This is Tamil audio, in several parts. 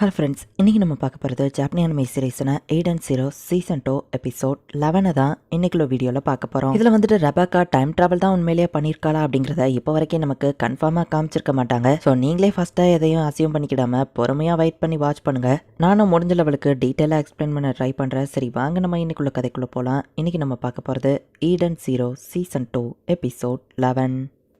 ஹலோ ஃப்ரெண்ட்ஸ், இன்றைக்கி நம்ம பார்க்க போகிறது ஜாப்பனி அனிமே சீரீஸான 8 and 0 சீசன் 2 எபிசோட் 11 தான் இன்னைக்குள்ள வீடியோவில் பார்க்க போகிறோம். இதில் வந்துட்டு ரெபேக்கா டைம் ட்ராவல் தான் உண்மையிலேயே பண்ணியிருக்காளா அப்படிங்கிறத இப்போ வரைக்கும் நமக்கு கன்ஃபார்மாக காமிச்சிருக்க மாட்டாங்க. ஸோ நீங்களே ஃபஸ்ட்டாக எதையும் அசியம் பண்ணிக்கிடாம பொறுமையாக வெயிட் பண்ணி வாட்ச் பண்ணுங்கள். நானும் முடிஞ்ச லெவலுக்கு டீட்டெயிலாக எக்ஸ்பிளைன் பண்ண ட்ரை பண்ணுறேன். சரி வாங்க நம்ம இன்னைக்குள்ள கதைக்குள்ளே போகலாம். இன்றைக்கி நம்ம பார்க்க போகிறது 8 and 0 சீசன் 2 எபிசோட் 11.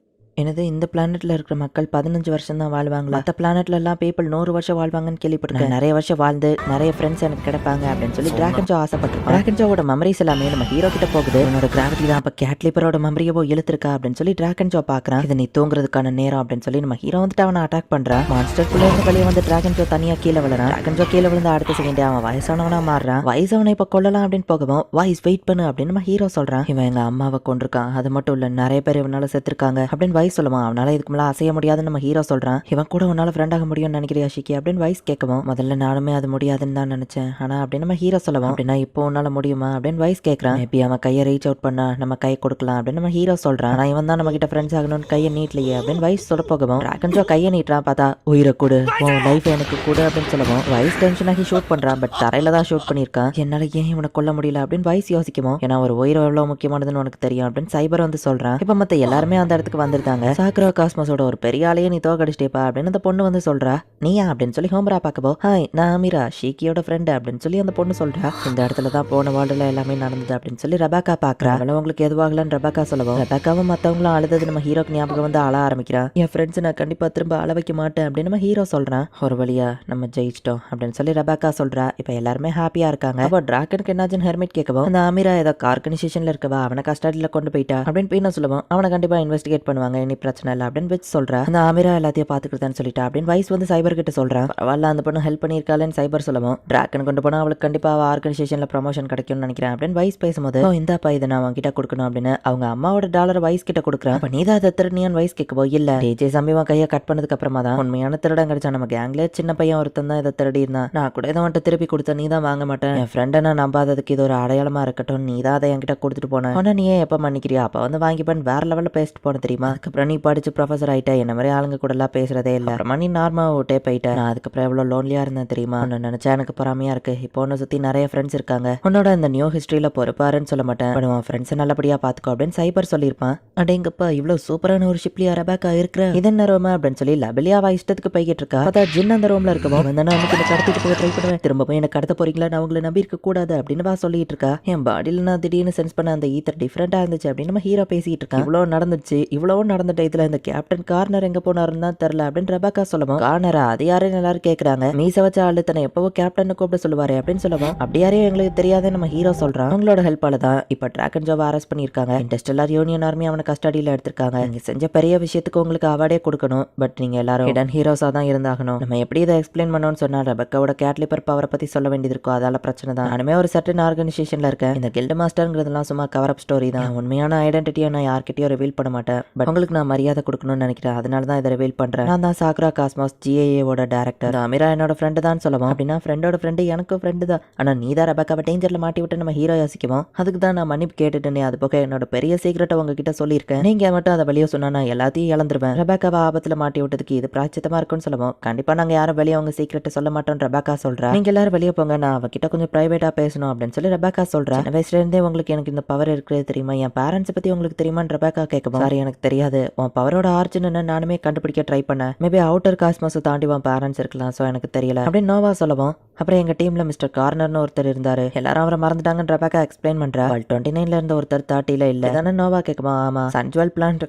எனது இந்த பிளானெட்ல இருக்கிற மக்கள் 15 வருஷம் தான் வாழ்வாங்களா? மற்ற பிளானெட்ல எல்லாம் பீப்புள் 100 வருஷம் வாழ்வாங்கன்னு கேள்விப்பட்டிருக்கேன். நிறைய வருஷம் வாழ்ந்து நிறைய ஃப்ரெண்ட்ஸ் எனக்கு கிடைப்பாங்க அப்படின்னு சொல்லி டிராகன் ஜோ ஆசைப்பட்டிருப்பான். டிராகன் ஜோவோட மெமரிஸ் எல்லாமே நம்ம ஹீரோ கிட்ட போகுது. என்னோட கிராவிட்டி தான் அப்ப கேட்லிப்பரோட மெமரியவோ இழுத்துருக்கா அப்படின்னு சொல்லி டிராகன் ஜோ பாக்குறான். இது நீ தூங்குறதுக்கான நேரம் அப்படின்னு சொல்லி நம்ம ஹீரோ வந்துட்டு அவனை அட்டாக் பண்றான். மான்ஸ்டர்க்குள்ள இருந்து வெளியே வந்து டிராகன் ஜோ தனியா கீழே விழுறான். டிராகன் ஜோ கீழே விழுந்து அடுத்த செகண்ட் அவன் வயசானவனா மாறுறான். வயசானவனை இப்ப கொல்லலாம் அப்படின்னு போகவும் வாய்ஸ் வெயிட் பண்ணு அப்படின்னு நம்ம ஹீரோ சொல்றான். இவன் எங்க அம்மாவை கொண்டிருக்கான், அது மட்டும் இல்ல நிறைய பேர் இவனால செத்துருக்காங்க அப்படின்னு வாய்ஸ் சொல்லுவான். அவனால இதுக்கு மேல அசைய முடியாதுன்னு நம்ம ஹீரோ சொல்றான். இவன் கூட உன்னால ஃப்ரெண்ட் ஆக முடியும்னு நினைக்கிறியா ஷிக்கி அப்படின்னு வாய்ஸ் கேட்கவும், முதல்ல நானுமே அது முடியாதுன்னு தான் நினைச்சேன், ஆனா அப்படின்னு நம்ம ஹீரோ சொல்லுவோம். அப்படின்னா இப்போ உன்னால முடியுமா அப்படின்னு வாய்ஸ் கேட்கறான். மேபி அவன் கையை ரீச் அவுட் பண்ணா நம்ம கை கொடுக்கலாம் அப்படின்னு நம்ம ஹீரோ சொல்றான். ஆனா இவன் தான் நம்ம கிட்ட ஃப்ரெண்ட்ஸ் ஆகணும்னு கையை நீட்லையே அப்படின்னு வாய்ஸ் சொல்ல போகவும் டிராகன் ஜோ கையை நீட்டுறான். பார்த்தா உயிரை கொடு, உன் லைஃப் எனக்கு கொடு அப்படின்னு சொல்லுவோம். வாய்ஸ் டென்ஷன் ஆகி ஷூட் பண்றான். பட் தரையில தான் ஷூட் பண்ணிருக்கான். என்னால ஏன் இவனை கொல்ல முடியல அப்படின்னு வாய்ஸ் யோசிக்குமோ, ஏன்னா ஒரு உயிரை எவ்வளவு முக்கியமானதுன்னு உனக்கு தெரியும் அப்படின்னு சைபர் வந்து சொல்றான். இப்ப மத்த எல்லாருமே அந்த இடத்துக்கு வந்திருந்தாங்க. சாக்ரா காஸ்மோஸோட ஒரு பெரிய ஆளையே நீ தோக்கடிச்சிட்டேப்பா அப்படின்னு அந்த பொண்ணு வந்து சொல்றா. நீயா அப்படின்னு சொல்லி ஹோம்ரா பார்க்கப்போ, ஹாய் நான் அமீரா, ஷீக்கியோட ஃப்ரெண்டு அப்படின்னு சொல்லி அந்த பொண்ணு சொல்றா. இந்த இடத்துல தான் போன வார்டுல எல்லாமே நடந்தது அப்படின்னு சொல்லி ரெபேக்கா பாக்குறா. அவள உங்களுக்கு எதுவாகலன்னு ரெபேக்கா சொல்லவும், ரெபேக்காவும் மத்தவங்களும் அழுதது நம்ம ஹீரோக்கு ஞாபகம் வந்து அழ ஆரம்பிக்கிறா. என் ஃப்ரெண்ட்ஸ் நான் கண்டிப்பா திரும்ப அழ வைக்க மாட்டேன் அப்படின்னு நம்ம ஹீரோ சொல்றான். ஒரு வழியா நம்ம ஜெயிச்சிட்டோம் அப்படின்னு சொல்லி ரெபேக்கா சொல்றா. இப்ப எல்லாருமே ஹாப்பியா இருக்காங்க. அப்போ டிராகனுக்கு என்னாச்சுன்னு ஹெர்மிட் கேட்கவும், அந்த அமீரா ஏதோ ஆர்கனைசேஷன்ல இருக்கவா அவனை கஸ்டடியில கொண்டு போயிட்டா அப்படின்னு பீனா சொல்லுவோம். அவனை கண்டிப்பா இன்வெஸ்டிகேட் பண்ணுவாங்க, இனி பிரச்சனை இல்லை அப்படின்னு வச்சு சொல்றா. அந்த அமீரா எல்லாத்தையும் பாத்துக்கிட்டான்னு சொல்லிட்டா அப்படின்னு வைஸ் வந்து சைபர் கிட்ட சொல்றான். பரவாயில்ல அந்த பொண்ணு ஹெல்ப் பண்ணியிருக்காளேன்னு சைபர் சொல்லவும், டிராகன் கொண்டு போனா அவளுக்கு கண்டிப்பா ஆர்கனைசேஷன்ல ப்ரமோஷன் கிடைக்கும்னு நினைக்கிறேன் அப்படின்னு வைஸ் பேசும்போது, இந்தாப்பா இதை நான் அவன்கிட்ட கொடுக்கணும் அப்படின்னு அவங்க அம்மாவோட டாலர் வைஸ் கிட்ட கொடுக்குறான். அப்ப நீதான் அதை திருநியான் வைஸ் கேட்கவோ, இல்ல டிஜே சமீபம் கையை கட் பண்ணதுக்கு அப்புறமா தான் உண்மையான திருடம் கிடைச்சா. நம்ம கேங்ல சின்ன பையன் ஒருத்தன் தான் இதை திருடி இருந்தான். நான் கூட இதை வந்துட்டு திருப்பி கொடுத்த நீ தான் வாங்க மாட்டேன். என் ஃப்ரெண்டை நான் நம்பாததுக்கு இது ஒரு அடையாளமா இருக்கட்டும், நீ தான் அதை என்கிட்ட கொடுத்துட்டு போனேன். ஆனா நீ ஏன் எப்ப மன்னிக்கிறியா? அப்ப வந்து வாங்கிப்பேன் வேற லெவல்ல பேசிட்டு போன தெரியுமா? அதுக்கப்புறம் நீ படிச்சு ப்ரொஃபசர் ஆயிட்ட, என்ன மாதிரி ஆளுங்க கூட எல்லாம் பேசுறதே இல்ல. அப்புறமா நீ நார்மலா விட்டே போயிட்டேன். நான் அதுக்கப்புறம் எவ்வளவு லோன்லியா இருந்தேன் தெரியுமா? உன்னை நினைச்சா எனக்கு பொறாமையா இருக்கு. இப்போ உன்னை சுத்தி நிறைய ஃப்ரெண்ட்ஸ் இருக்காங்க. உன்னோட இந்த நியூ ஹிஸ்டரியில பொறுப்பாருன்னு சொல்ல மாட்டேன், பட் உன் ஃப்ரெண்ட்ஸ் நல்லபடியா பாத்துக்கோ அப்படின்னு சைபர் சொல்லியிருப்பான். அடேங்கப்பா இவ்வளவு சூப்பரான ஒரு ஷிப்லியா ரெபேக்கா இருக்கிற இது என்ன ரோமா அப்படின்னு சொல்லி லபிலியாவா இஷ்டத்துக்கு போய்கிட்டு இருக்கா. பார்த்தா ஜின் அந்த ரூம்ல இருக்கவும், வந்தா எனக்கு என்ன கடத்திட்டு போக ட்ரை பண்ணுவேன், திரும்ப போய் என்ன கடத்த போறீங்களா, நான் உங்களை நம்பி இருக்க கூடாது அப்படின்னு வா சொல்லிட்டு இருக்கா. என் பாடியில நான் திடீர்னு சென்ஸ் பண்ண அந்த ஈத்தர் டிஃபரெண்டா இருந்துச்சு அப்படின்னு நம்ம ஹீரோ பேசிட்டு இருக்கான். இவ்வளவு நடந்துச்சு, இவ்வளவு நடந்துட்ட இதுல இந்த கேப்டன் கார்னர் எங்க போனாருன்னு தான் தெரியல அப்படின்னு ரெபேக்கா சொல்லவும், கார்னரா அது யாருன்னு எல்லாரும் கேக்குறாங்க. மீச வச்ச ஆளு தன்னை எப்பவோ கேப்டன் கூப்பிட சொல்லுவாரு அப்படின்னு சொல்லவும், அப்படி யாரையும் எங்களுக்கு தெரியாத நம்ம ஹீரோ சொல்றான். அவங்களோட ஹெல்ப்பால தான் இப்ப டிராகன் ஜோவை அரெஸ்ட் பண்ணிருக்காங்க. இன்டர்ஸ்டெல்லார் யூனியன் ஆர்மி அவனை கஸ்டடியில எடுத்திருக்காங்க. நீங்க செஞ்ச பெரிய விஷயத்துக்கு உங்களுக்கு அவார்டே கொடுக்கணும், பட் நீங்க எல்லாரும் ஹிடன் ஹீரோஸா தான் இருந்தாகணும். நம்ம எப்படி இதை எக்ஸ்பிளைன் பண்ணோம்னு சொன்னா ரெபெக்காவோட கேட்லிப்பர் பவரை பத்தி சொல்ல வேண்டியது இருக்கும், அதால பிரச்சனை தான். நானுமே ஒரு சர்டன் ஆர்கனைசேஷன்ல இருக்கேன். இந்த கில்ட் மாஸ்டர்ங்கிறதுலாம் சும்மா கவர் அப் ஸ்டோரி தான். உண்மையான ஐடென்டிட்டியை நான் யார்கிட்டயும் ரிவீல் பண்ண மாட்டேன், பட் உங்களுக்கு நான் மரியாதை கொடுக்கணும்னு நினைக்கிறேன், அதனால தான் இதை ரிவீல் பண்றேன். நான் தான் சாக்ரா காஸ்மோஸ் ஜிஏஏவோட டைரக்டர். அமீரா என்னோட ஃப்ரெண்டு தான் சொல்லுவோம். அப்படின்னா ஃப்ரெண்டோட ஃப்ரெண்டு எனக்கும் ஃப்ரெண்டு தான், ஆனா நீ தான் ரெபெக்காவை டேஞ்சர்ல மாட்டி விட்டு நம்ம ஹீரோ யோசிக்குவோம். அதுக்கு தான் நான் மன்னிப்பு கேட்டுட்டேனே. அது போக என்னோட பெரிய சீக்கிரட்டை உங்ககிட்ட சொல்லியிருக்கேன், நீங்க மட்டும் அதை வெளியே சொன்னா நான் எல்லாத்தையும் இழந்துருவேன். ரெபெக்காவை ஆபத்துல மாட்டி விட்டதுக்கு இது பிராச்சித்தமா இருக்கும்னு சொல்லுவோம். கண்டிப்பா நாங்க யாரும் வெளியே உங்க சீக்கிரட்டை சொல்ல மாட்டோம் ரெபெக்கா சொல்றா. நீங்க எல்லாரும் வெளியே போங்க, நான் அவகிட்ட கொஞ்சம் பிரைவேட்டா பேசணும் அப்படின்னு சொல்லி ரெபெக்கா சொல்றா. சின்ன வயசுல இருந்தே உங்களுக்கு எனக்கு இந்த பவர் இருக்கிறது தெரியுமா? என் பேரண்ட்ஸ் பத்தி உங்களுக்கு தெரியுமான்னு ரெபெக்கா கேட்கும். சாரி எனக்கு தெரியாது, உன் பவரோட ஆர்ஜின் என்ன நானுமே கண்டுபிடிக்க ட்ரை பண்ணேன். மேபி அவுட்டர் காஸ்மோஸ் தாண்டி உன் பேரண்ட்ஸ் இருக்கலாம், சோ எனக்கு தெரியல அப்படின்னு நோவா சொல்லவும், அப்புறம் எங்க டீம்ல மிஸ்டர் கார்னர்னு ஒருத்தர் இருந்தாரு, எல்லாரும் அவரை மறந்துட்டாங்கன்னு ரெபெக்கா எக்ஸ்பிளைன் பண்றா. 29ல இருந்த ஒருத்தர் 30ல இல்ல தானே நோவா கேட்குமா? ஆமா, சன்ஜுவல் பிளான்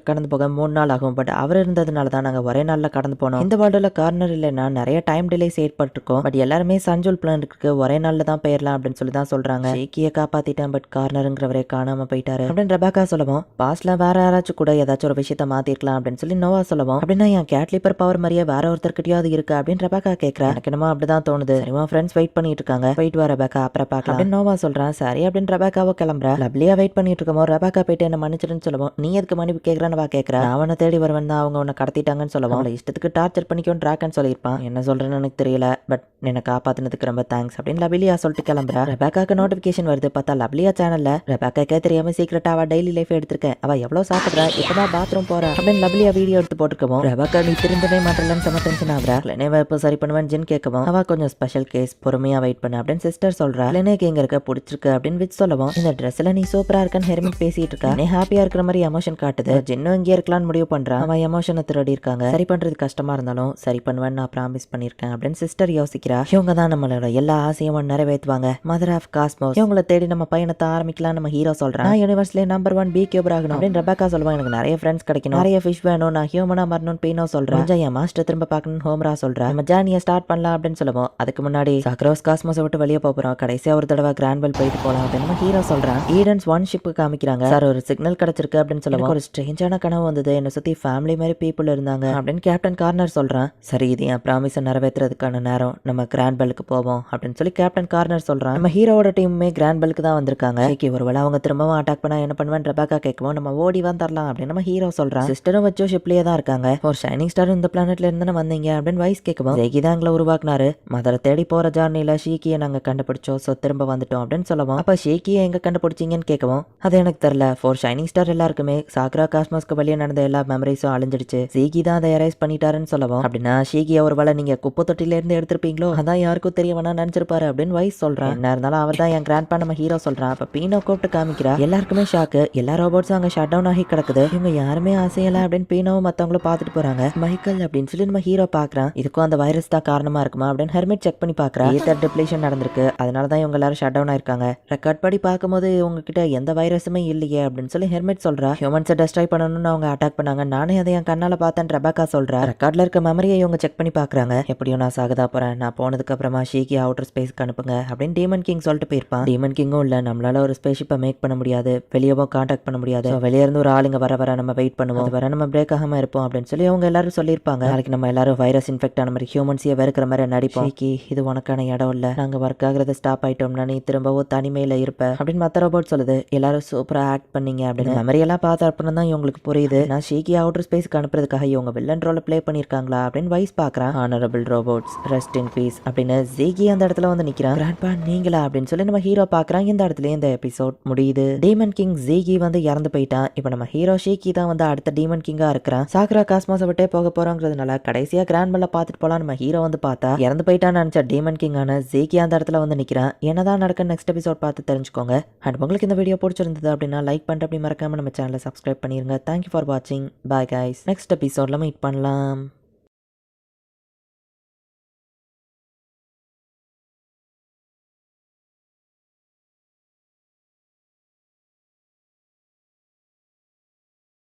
கடந்து போக 3 நாள் ஆகும், பட் அவர் இருந்ததுனால தான் நாங்க ஒரே நாள்ல கடந்து போனோம். இந்த வேர்ல்டுல கார்னர் இல்லைன்னா நிறைய டைம் டிலேஸ் ஏற்பட்டிருக்கும், பட் எல்லாருமே சன்ஜுவல் பிளான் இருக்கு ஒரே நாள்ல தான் போயிடலாம் அப்படின்னு சொல்லி தான் சொல்றாங்க. ஷேக்கியை காப்பாத்திட்டேன், பட் கார்னருங்கிறவரே காணாம போயிட்டாரு அப்படின்னு ரெபெக்கா சொல்லவும், பாஸ்ட்ல வேற யாராச்சும் கூட ஏதாச்சும் ஒரு விஷயத்த மாத்திருக்கலாம் அப்படின்னு சொல்லி நோவா சொல்லவும், அப்படின்னா என் கேட்லிப்பர் பவர் மாதிரியே வேற ஒருத்தர்கிட்டயாவது இருக்கு அப்படின்னு ரெபெக்கா கேட்கறா. எனக்கு என்னமோ அப்படிதான் தோணுது. சரிமா ஃப்ரெண்ட்ஸ் வெயிட் பண்ணிட்டு இருக்காங்க. போயிட்டு வர ரெபேக்கா அப்புறம் பார்க்கலாம் அப்படின்னு நோவா சொல்றான். சரி அப்படின்னு ரெபேக்காவை கிளம்புறா. லவ்லியா வெயிட் பண்ணிட்டு இருக்கமோ ரெபேக்கா போயிட்டு என்ன மன்னிச்சிருன்னு சொல்லுவோம். நீ எதுக்கு மன்னிப்பு கேட்கறான்னு வா கேட்கறா. நான் அவனை தேடி வருவேன் தான் அவங்க உன்னை கடத்திட்டாங்கன்னு சொல்லுவோம். அவளை இஷ்டத்துக்கு டார்ச்சர் பண்ணிக்கோன்னு ட்ராக்னு சொல்லியிருப்பான். என்ன சொல்றேன்னு எனக்கு தெரியல, பட் என்னை காப்பாத்தினதுக்கு ரொம்ப தேங்க்ஸ் அப்படின்னு லவ்லியா சொல்லிட்டு கிளம்புறா. ரெபேக்காக்கு நோட்டிபிகேஷன் வருது. பார்த்தா லவ்லியா சேனல்ல ரெபேக்காக்கே தெரியாம சீக்கிரட்டா அவ டெய்லி லைஃப் எடுத்திருக்கேன், அவ எவ்வளவு சாப்பிடுறா, இப்பதான் பாத்ரூம் போறா அப்படின்னு லவ்லியா வீடியோ எடுத்து போட்டுருக்கோம். ரெபேக்கா நீ திருந்தவே மாட்டலன்னு செம டென்ஷன் ஆகுறா. லெனேவா எப்போ சரி பண்ணுவேன் ஜின் கேட்கவும் அவ கொஞ்சம் ஸ்பெஷல் கேஸ் பொறுமையா வெயிட் பண்ணு அப்படின்னு சிஸ்டர் சொல்றா. லெனேக்கு எங்க இருக்க பிடிச்சிருக்கு அப்படின்னு விச் சொல்லவும் இந்த ட்ரெஸ்ல நீ சூப்பரா இருக்கன்னு ஹெர்மிட் பேசிட்டு இருக்கா. நீ ஹாப்பியா இருக்கிற மாதிரி எமோஷன் காட்டுது. ஜின்னும் இங்கே இருக்கலாம்னு முடிவு பண்றான். அவன் எமோஷனை திருடி இருக்காங்க. சரி பண்றது கஷ்டமா இருந்தாலும் சரி பண்ணுவேன்னு நான் ப்ராமிஸ் பண்ணிருக்கேன் அப்படின்னு சிஸ்டர் யோசிக்கிறா. இவங்க தான் நம்மளோட எல்லா ஆசையும் நிறைவேற்றுவாங்க. Mother of Cosmos. இவங்களை தேடி நம்ம பயணத்தை ஆரம்பிக்கலாம் நம்ம ஹீரோ சொல்றான். நான் யூனிவர்ஸ்ல நம்பர் 1 பி கியூபர் ஆகணும் அப்படின்னு ரெபேக்கா சொல்லுவான். எனக்கு நிறைய ஃப்ரெண்ட்ஸ் கிடைக்கணும், நிறைய ஃபிஷ் வேணும், நான் ஹியூமனா வரணும்னு பீனோ சொல்றேன். என் மாஸ்டர் திரும்ப பார்க்கணும்னு ஹோம்ரா சொல்றா. நம்ம ஜானியை ஸ்டார்ட் பண்ணலாம் அப்படின்னு சொல்லுவோம். அதுக்கு முன்னாடி சாக்ரோஸ் காஸ்மோஸை விட்டு வெளியே போறோம். கடைசியா ஒரு தடவை கிராண்ட்வெல் போயிட்டு போலாம் அப்படின்னு நம்ம ஹீரோ சொல்றான். ஈடன்ஸ் 1 ஷிப் காமிக்கிறாங்க. சார் ஒரு சிக்னல் கிடைச்சிருக்கு அப்படின்னு சொல்லுவோம். ஒரு ஸ்ட்ரேஞ்சான கனவு வந்தது, என்ன சுத்தி ஃபேமிலி மாதிரி பீப்புள் இருந்தாங்க அப்படின்னு கேப்டன் கார்னர் சொல்றான். சரி இது என் ப்ராமிஸை நிறைவேற்றுறதுக்கான நேரம், நம்ம கிராண்ட்வெலுக்கு போவோம் அப்படின்னு சொல்லி கேப்டன் கார்னர் சொல்றான். நம்ம ஹீரோட டீமுமே கிராண்ட்வெலுக்கு தான் வந்திருக்காங்க. ஒருவேளை அவங்க திரும்பவும் அட்டாக் பண்ணா என்ன பண்ணுவேன் ரெபேக்கா கேட்கவும் நம்ம ஓடி வந்துடலாம் அப்படின்னு நம்ம ஹீரோ சொல்றான். சிஸ்டரும் வச்சோ ஷிப்லயே தான் இருக்காங்க. ஒரு ஷைனிங் ஸ்டார் இந்த பிளானட்ல இருந்து வந்தீங்க அப்படின்னு வைஸ் கேட்கவும் ஜெகி தான் எங்களை உருவாக்குனாரு. மதரை தேடி போற ஜார்னில ஷீக்கியை நாங்க கண்டுபிடிச்சோம், சோ திரும்ப வந்துட்டோம் அப்படின்னு சொல்லுவோம். அப்ப ஷீக்கியை எங்க கண்டுபிடிச்சிங்கன்னு கேட்கவும் அது எனக்கு தெரியல. ஃபோர் ஷைனிங் ஸ்டார் எல்லாருக்குமே சாக்ரா காஸ்மோஸ்க்கு வெளியே நடந்த எல்லா மெமரிஸும் அழிஞ்சிடுச்சு, ஷீகி தான் அதை எரேஸ் பண்ணிட்டாருன்னு சொல்லுவோம். அப்படின்னா ஷீகியை ஒரு வேளை நீங்க குப்பை தொட்டில இருந்து எடுத்திருப்பீங்களோ, அதான் யாருக்கும் தெரிய வேணா நினைச்சிருப்பாரு அப்படின்னு வைஸ் சொல்றான். என்ன இருந்தாலும் அவர் தான் என் கிராண்ட்பா நம்ம ஹீரோ சொல்றான். அப்ப பீனோ கூப்பிட்டு காமிக்கிறா. எல்லாருக்குமே ஷாக்கு. எல்லா ரோபோட்ஸும் அங்க ஷட் டவுன் ஆகி கிடக்குது. இவங்க யாருமே ஆசையல அப்படின்னு பீனோவும் மத்தவங்களும் பார்த்துட்டு போறாங்க. மைக்கேல் அப்படின்னு சொல்லி நம்ம ஹீரோ பாக்குறான். இதுக்கும் அந்த வைரஸ் தான் காரணமா இருக்குமா அப்படின்னு ஹெர்மிட் செக் பண்ணி பாக்குறா. ஈத்தர் டிப்ளீஷன் நடந்திருக்கு, அதனாலதான் இவங்க எல்லாரும் ஷட் டவுன் ஆயிருக்காங்க. ரெக்கார்ட் படி பார்க்கும்போது உங்ககிட்ட எந்த வைரஸுமே இல்லையே அப்படின்னு சொல்லி ஹெர்மிட் சொல்றா. ஹியூமன்ஸை டெஸ்ட்ராய் பண்ணணும்னு அவங்க அட்டாக் பண்ணாங்க, நானே அதை என் கண்ணால பார்த்தேன் ரெபேக்கா சொல்றா. ரெக்கார்ட்ல இருக்க மெமரியை இவங்க செக் பண்ணி பாக்குறாங்க. எப்படியும் நான் சாகதா போறேன், நான் போனதுக்கு அப்புறமா ஷீக்கி அவுட்டர் ஸ்பேஸ்க்கு அனுப்புங்க அப்படின்னு டீமன் கிங் சொல்லிட்டு போயிருப்பான். டீமன் கிங்கும் இல்ல, நம்மளால ஒரு ஸ்பேஸ்ஷிப்பை மேக் பண்ண முடியாது, வெளியவும் கான்டாக்ட் பண்ண முடியாது, வெளியே இருந்து ஒரு ஆளுங்க வர நம்ம வெயிட் பண்ணுவோம், வர நம்ம பிரேக் ஆகாம இருப்போம் அப்படின்னு சொல்லி அவங்க எல்லாரும் சொல்லியிருப்பாங்க. நாளைக்கு நம்ம எல்லாரும் வைரஸ் இன்ஃபெக்ட் ஆன மாதிரி ஹியூமன்ஸையே வெறுக்கிற மாதிரி நடிப்போம். இது உனக்கான இடம் இல்ல, நாங்க ஒர்க் ஆகுறத ஸ்டாப் ஆயிட்டோம்னா நீ திரும்பவும் தனிமையில இருப்ப அப்படின்னு மத்த ரோபோட் சொல்லுது. எல்லாரும் சூப்பரா ஆக்ட் பண்ணீங்க அப்படின்னு மெமரி எல்லாம் பார்த்த அப்புறம் தான் இவங்களுக்கு புரியுது நான் ஷீக்கி அவுட்டர் ஸ்பேஸ்க்கு அனுப்புறதுக்காக இவங்க வில்லன் ரோல பிளே பண்ணிருக்காங்களா அப்படின்னு வைஸ் பாக்குறான். Honourable robots rest in peace அப்படின்னு ஜீகி அந்த இடத்துல வந்து நிக்கிறான். கிராண்ட்பா நீங்களா அப்படின்னு சொல்லி நம்ம ஹீரோ பாக்குறான். இந்த இடத்துல இந்த எபிசோட் முடியுது. டீமன் கிங் ஜீகி வந்து இறந்து போயிட்டான். இப்ப நம்ம ஹீரோ ஷீக்கி தான் வந்து அடுத்த டீமன் கிங்கா இருக்கிறான். சாக்ரா காஸ்மோஸை விட்டே போக போறோங்கிறதுனால கடைசியா கிராண்ட்வெல்ல பார்த்துட்டு போலாம் நம்ம ஹீரோ வந்து பார்த்தா இறந்து போயிட்டான்னு நினைச்ச டீமன் கிங்கான ஜீகி அந்த இடத்துல வந்து நிக்கிறான். என்னதான் நடக்க நெக்ஸ்ட் எபிசோட் பார்த்து தெரிஞ்சுக்கோங்க. அண்ட் உங்களுக்கு இந்த வீடியோ பிடிச்சிருந்தது அப்படின்னா லைக் பண்ணிட்டு அப்படி மறக்காம நம்ம சேனலை சப்ஸ்கிரைப் பண்ணிருங்க. தேங்க்யூ ஃபார் வாட்சிங். Bye guys. நெக்ஸ்ட் எபிசோட்ல மீட் பண்ணலாம்.